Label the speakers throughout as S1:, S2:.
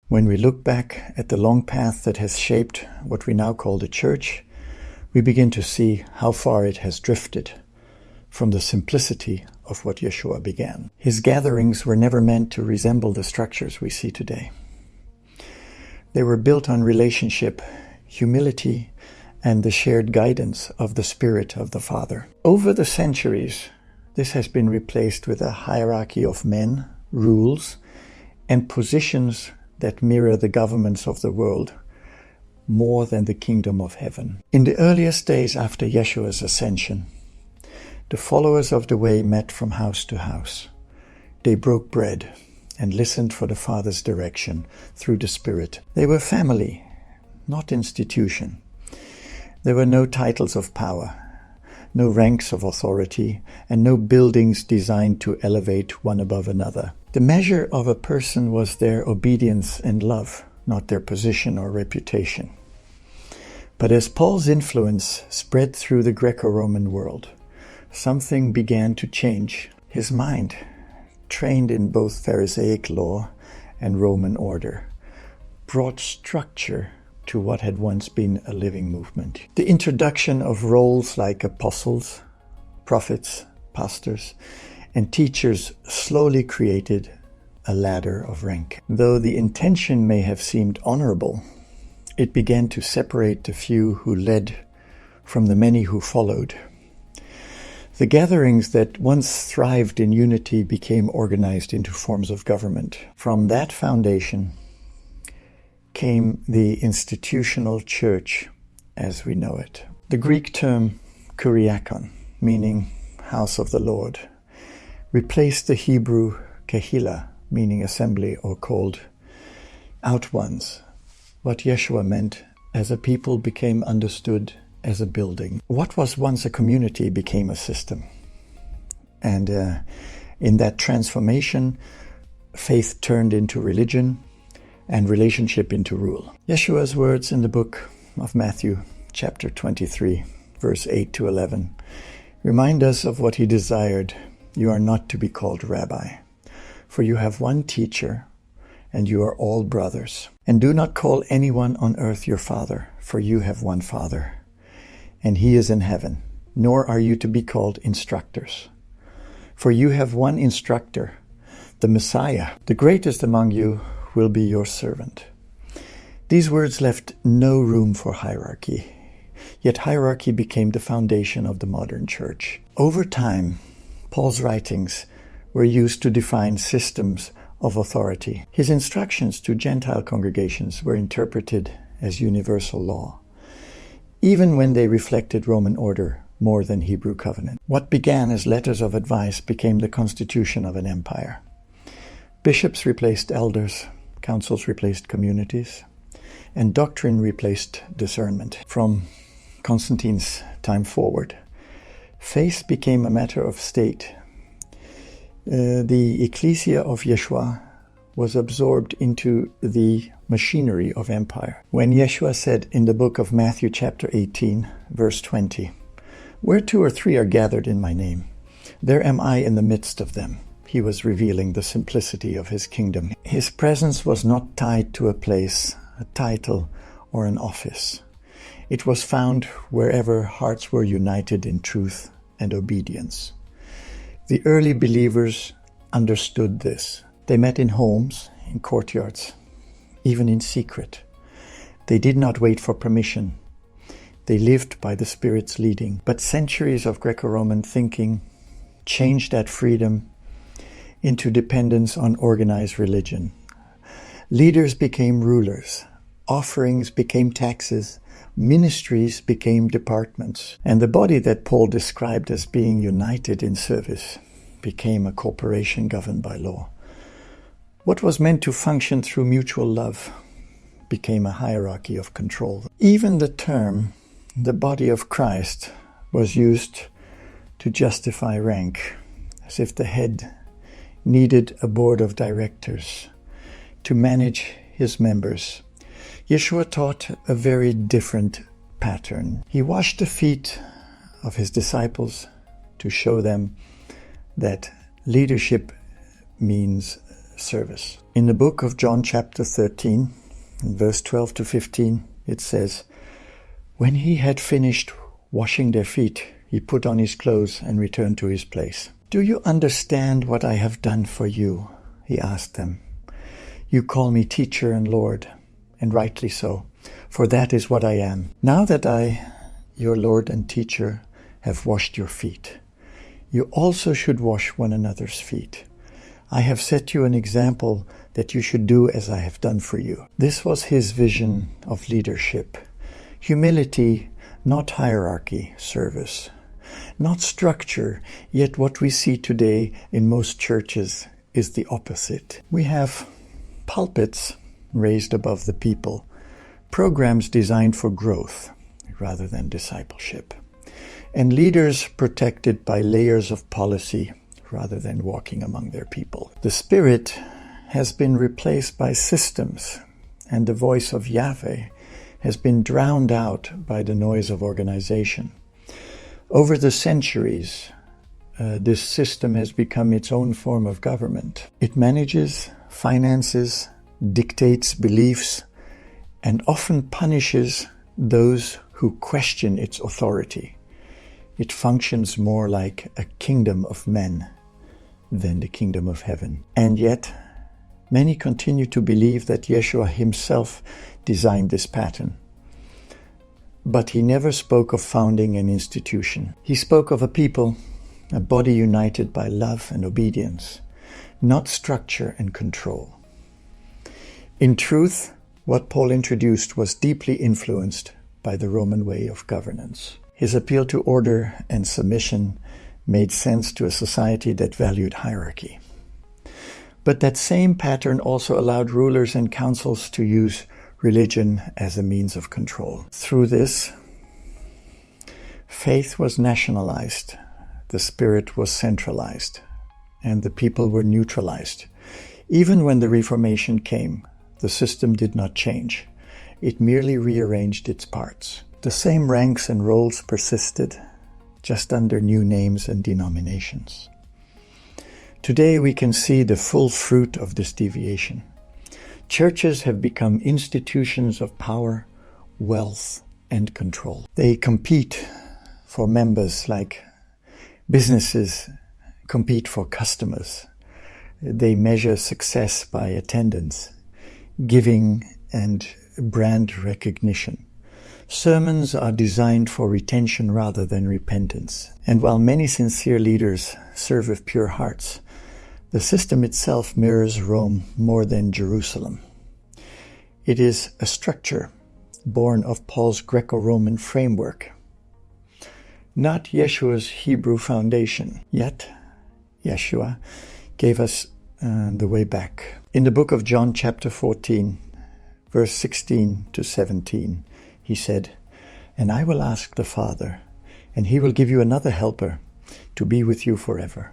S1: When we look back at the long path that has shaped what we now call the church, we begin to see how far it has drifted from the simplicity of what Yeshua began. His gatherings were never meant to resemble the structures we see today. They were built on relationship, humility, and the shared guidance of the Spirit of the Father. Over the centuries, this has been replaced with a hierarchy of men, rules, and positions that mirror the governments of the world more than the kingdom of heaven. In the earliest days after Yeshua's ascension, the followers of the way met from house to house. They broke bread and listened for the Father's direction through the Spirit. They were family, not institution. There were no titles of power, no ranks of authority, and no buildings designed to elevate one above another. The measure of a person was their obedience and love, not their position or reputation. But as Paul's influence spread through the Greco-Roman world, something began to change. His mind, trained in both Pharisaic law and Roman order, brought structure to what had once been a living movement. The introduction of roles like apostles, prophets, pastors, and teachers slowly created a ladder of rank. Though the intention may have seemed honorable, it began to separate the few who led from the many who followed. The gatherings that once thrived in unity became organized into forms of government. From that foundation came the institutional church as we know it. The Greek term kuriakon, meaning house of the Lord, replaced the Hebrew Kehila, meaning assembly or called out ones. What Yeshua meant as a people became understood as a building. What was once a community became a system. And in that transformation, faith turned into religion and relationship into rule. Yeshua's words in the book of Matthew, chapter 23, verse 8 to 11, remind us of what he desired. You are not to be called rabbi, for you have one teacher, and you are all brothers. And do not call anyone on earth your father, for you have one Father, and he is in heaven. Nor are you to be called instructors, for you have one instructor, the Messiah. The greatest among you will be your servant. These words left no room for hierarchy, yet hierarchy became the foundation of the modern church. Over time, Paul's writings were used to define systems of authority. His instructions to Gentile congregations were interpreted as universal law, even when they reflected Roman order more than Hebrew covenant. What began as letters of advice became the constitution of an empire. Bishops replaced elders, councils replaced communities, and doctrine replaced discernment. From Constantine's time forward, faith became a matter of state. The ecclesia of Yeshua was absorbed into the machinery of empire. When Yeshua said in the book of Matthew chapter 18, verse 20, "Where 2 or 3 are gathered in my name, there am I in the midst of them," he was revealing the simplicity of his kingdom. His presence was not tied to a place, a title, or an office. It was found wherever hearts were united in truth and obedience. The early believers understood this. They met in homes, in courtyards, even in secret. They did not wait for permission. They lived by the Spirit's leading. But centuries of Greco-Roman thinking changed that freedom into dependence on organized religion. Leaders became rulers. Offerings became taxes. Ministries became departments. And the body that Paul described as being united in service became a corporation governed by law. What was meant to function through mutual love became a hierarchy of control. Even the term, the body of Christ, was used to justify rank, as if the head needed a board of directors to manage his members. Yeshua taught a very different pattern. He washed the feet of his disciples to show them that leadership means service. In the book of John chapter 13, in verse 12 to 15, it says, "When he had finished washing their feet, he put on his clothes and returned to his place. 'Do you understand what I have done for you?' he asked them. 'You call me teacher and Lord, and rightly so, for that is what I am. Now that I, your Lord and teacher, have washed your feet, you also should wash one another's feet. I have set you an example that you should do as I have done for you.'" This was his vision of leadership. Humility, not hierarchy, service. Not structure, yet what we see today in most churches is the opposite. We have pulpits raised above the people, programs designed for growth rather than discipleship, and leaders protected by layers of policy rather than walking among their people. The Spirit has been replaced by systems, and the voice of Yahweh has been drowned out by the noise of organization. Over the centuries, this system has become its own form of government. It manages, finances, dictates beliefs, and often punishes those who question its authority. It functions more like a kingdom of men than the kingdom of heaven. And yet, many continue to believe that Yeshua himself designed this pattern. But he never spoke of founding an institution. He spoke of a people, a body united by love and obedience, not structure and control. In truth, what Paul introduced was deeply influenced by the Roman way of governance. His appeal to order and submission made sense to a society that valued hierarchy. But that same pattern also allowed rulers and councils to use religion as a means of control. Through this, faith was nationalized, the Spirit was centralized, and the people were neutralized. Even when the Reformation came, the system did not change. It merely rearranged its parts. The same ranks and roles persisted, just under new names and denominations. Today we can see the full fruit of this deviation. Churches have become institutions of power, wealth, and control. They compete for members like businesses compete for customers. They measure success by attendance, giving, and brand recognition. Sermons are designed for retention rather than repentance. And while many sincere leaders serve with pure hearts, the system itself mirrors Rome more than Jerusalem. It is a structure born of Paul's Greco-Roman framework, not Yeshua's Hebrew foundation. Yet, Yeshua gave us the way back. In the book of John chapter 14, verse 16 to 17, he said, "And I will ask the Father, and he will give you another helper to be with you forever,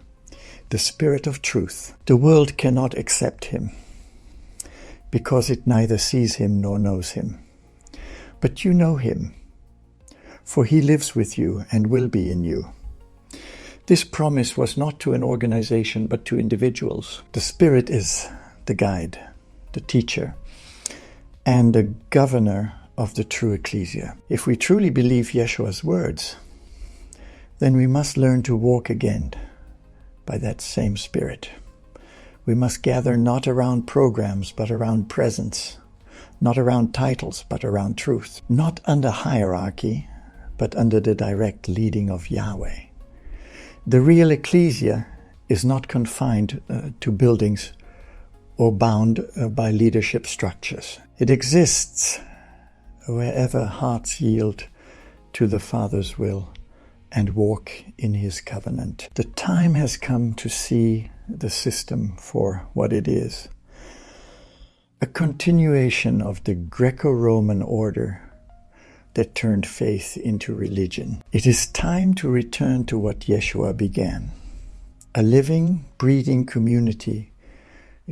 S1: the Spirit of truth. The world cannot accept him, because it neither sees him nor knows him. But you know him, for he lives with you and will be in you." This promise was not to an organization, but to individuals. The Spirit is the guide, the teacher, and the governor of the true ecclesia. If we truly believe Yeshua's words, then we must learn to walk again by that same Spirit. We must gather not around programs, but around presence, not around titles, but around truth, not under hierarchy, but under the direct leading of Yahweh. The real ecclesia is not confined to buildings or bound by leadership structures. It exists wherever hearts yield to the Father's will and walk in his covenant. The time has come to see the system for what it is. A continuation of the Greco-Roman order that turned faith into religion. It is time to return to what Yeshua began. A living, breathing community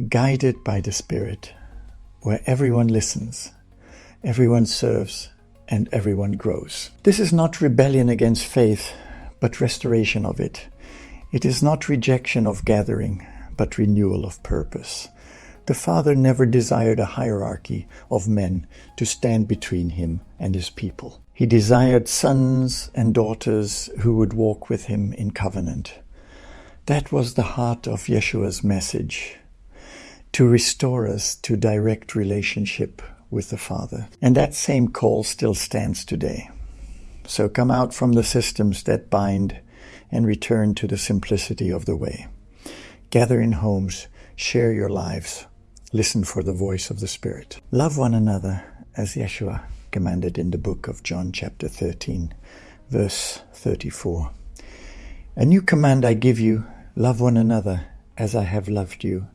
S1: guided by the Spirit, where everyone listens, everyone serves, and everyone grows. This is not rebellion against faith, but restoration of it. It is not rejection of gathering, but renewal of purpose. The Father never desired a hierarchy of men to stand between him and his people. He desired sons and daughters who would walk with him in covenant. That was the heart of Yeshua's message, to restore us to direct relationship with the Father. And that same call still stands today. So come out from the systems that bind and return to the simplicity of the way. Gather in homes, share your lives, listen for the voice of the Spirit. Love one another as Yeshua commanded in the book of John chapter 13, verse 34. A new command I give you, love one another as I have loved you.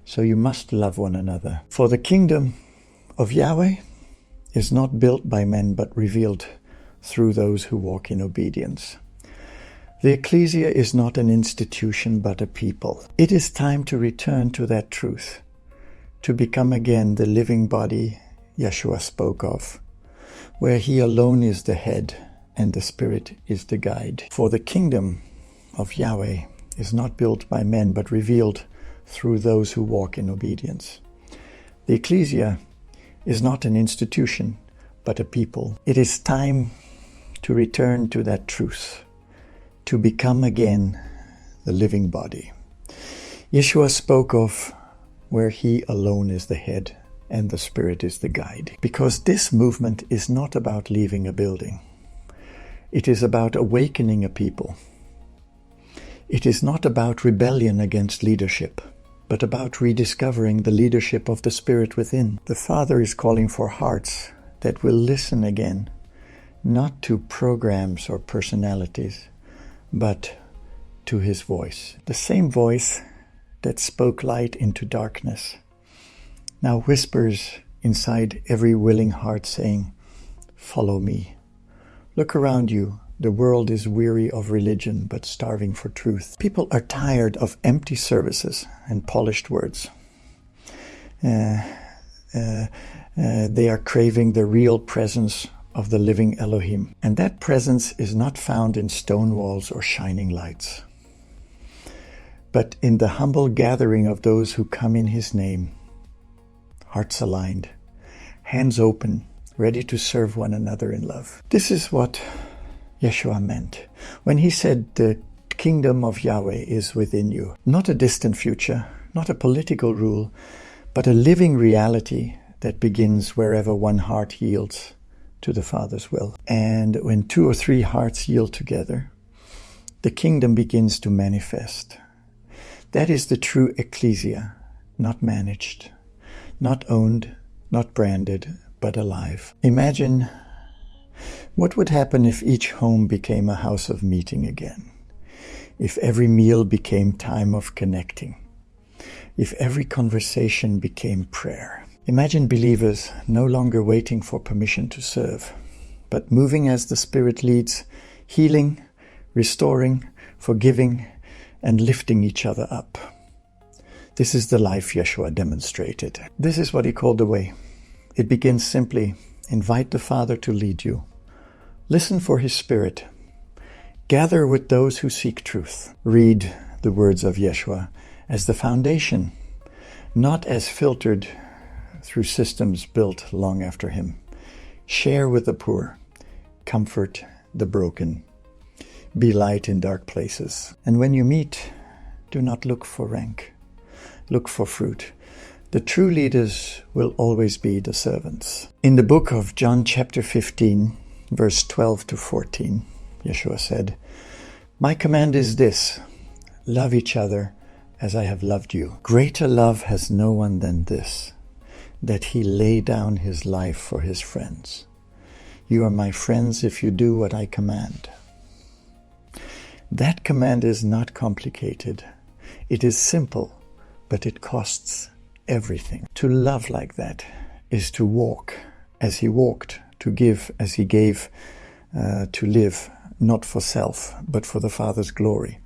S1: So you must love one another. For the kingdom of Yahweh is not built by men, but revealed through those who walk in obedience. The ecclesia is not an institution, but a people. It is time to return to that truth, to become again the living body Yeshua spoke of, where he alone is the head and the Spirit is the guide. For the kingdom of Yahweh is not built by men, but revealed through those who walk in obedience. The ecclesia is not an institution, but a people. It is time to return to that truth, to become again the living body. Yeshua spoke of where he alone is the head and the Spirit is the guide. Because this movement is not about leaving a building. It is about awakening a people. It is not about rebellion against leadership, but about rediscovering the leadership of the Spirit within. The Father is calling for hearts that will listen again, not to programs or personalities, but to his voice. The same voice that spoke light into darkness now whispers inside every willing heart saying, "Follow me." Look around you. The world is weary of religion, but starving for truth. People are tired of empty services and polished words. They are craving the real presence of the living Elohim. And that presence is not found in stone walls or shining lights, but in the humble gathering of those who come in his name, hearts aligned, hands open, ready to serve one another in love. This is what Yeshua meant when he said the kingdom of Yahweh is within you. Not a distant future, not a political rule, but a living reality that begins wherever one heart yields to the Father's will. And when 2 or 3 hearts yield together, the kingdom begins to manifest. That is the true ecclesia, not managed, not owned, not branded, but alive. Imagine what would happen if each home became a house of meeting again, if every meal became time of connecting, if every conversation became prayer. Imagine believers no longer waiting for permission to serve, but moving as the Spirit leads, healing, restoring, forgiving, and lifting each other up. This is the life Yeshua demonstrated. This is what he called the way. It begins simply: invite the Father to lead you. Listen for his Spirit. Gather with those who seek truth. Read the words of Yeshua as the foundation, not as filtered through systems built long after him. Share with the poor. Comfort the broken. Be light in dark places. And when you meet, do not look for rank. Look for fruit. The true leaders will always be the servants. In the book of John chapter 15, verse 12 to 14, Yeshua said, "My command is this, love each other as I have loved you. Greater love has no one than this, that he lay down his life for his friends. You are my friends if you do what I command." That command is not complicated. It is simple, but it costs everything. To love like that is to walk as he walked, to give as he gave, to live not for self, but for the Father's glory.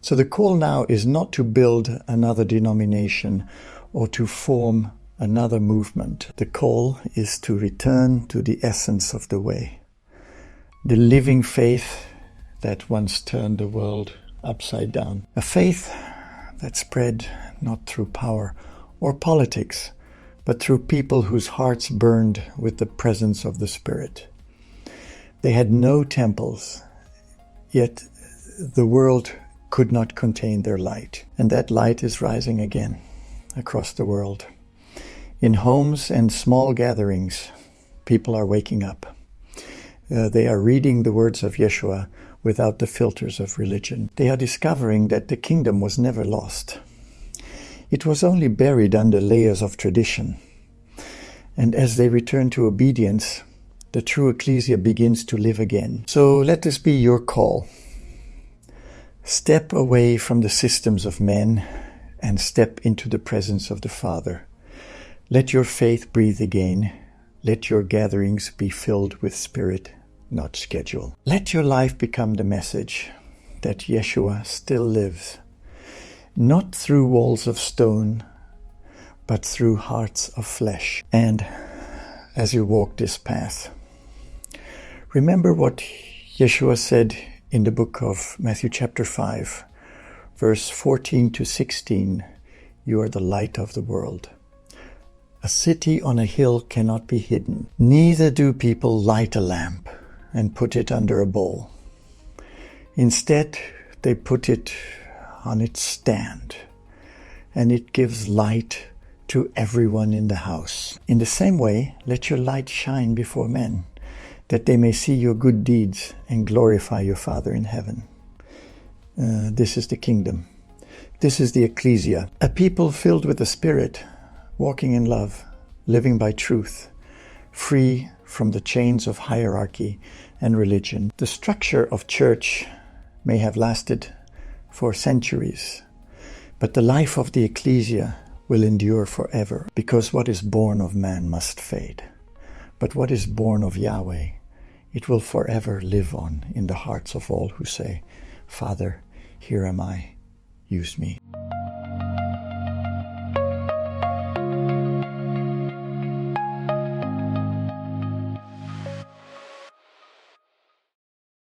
S1: So the call now is not to build another denomination or to form another movement. The call is to return to the essence of the way, the living faith that once turned the world upside down. A faith that spread not through power or politics, but through people whose hearts burned with the presence of the Spirit. They had no temples, yet the world could not contain their light. And that light is rising again across the world. In homes and small gatherings, people are waking up. They are reading the words of Yeshua without the filters of religion. They are discovering that the kingdom was never lost. It was only buried under layers of tradition. And as they return to obedience, the true ecclesia begins to live again. So let this be your call. Step away from the systems of men and step into the presence of the Father. Let your faith breathe again. Let your gatherings be filled with Spirit, not schedule. Let your life become the message that Yeshua still lives, not through walls of stone, but through hearts of flesh. And as you walk this path, remember what Yeshua said in the book of Matthew chapter 5, verse 14 to 16, "You are the light of the world. A city on a hill cannot be hidden. Neither do people light a lamp and put it under a bowl. Instead, they put it on its stand, and it gives light to everyone in the house. In the same way, let your light shine before men, that they may see your good deeds and glorify your Father in heaven." This is the kingdom. This is the ecclesia, a people filled with the Spirit, walking in love, living by truth, free from the chains of hierarchy and religion. The structure of church may have lasted for centuries, but the life of the ecclesia will endure forever, because what is born of man must fade. But what is born of Yahweh, it will forever live on in the hearts of all who say, "Father, here am I, use me."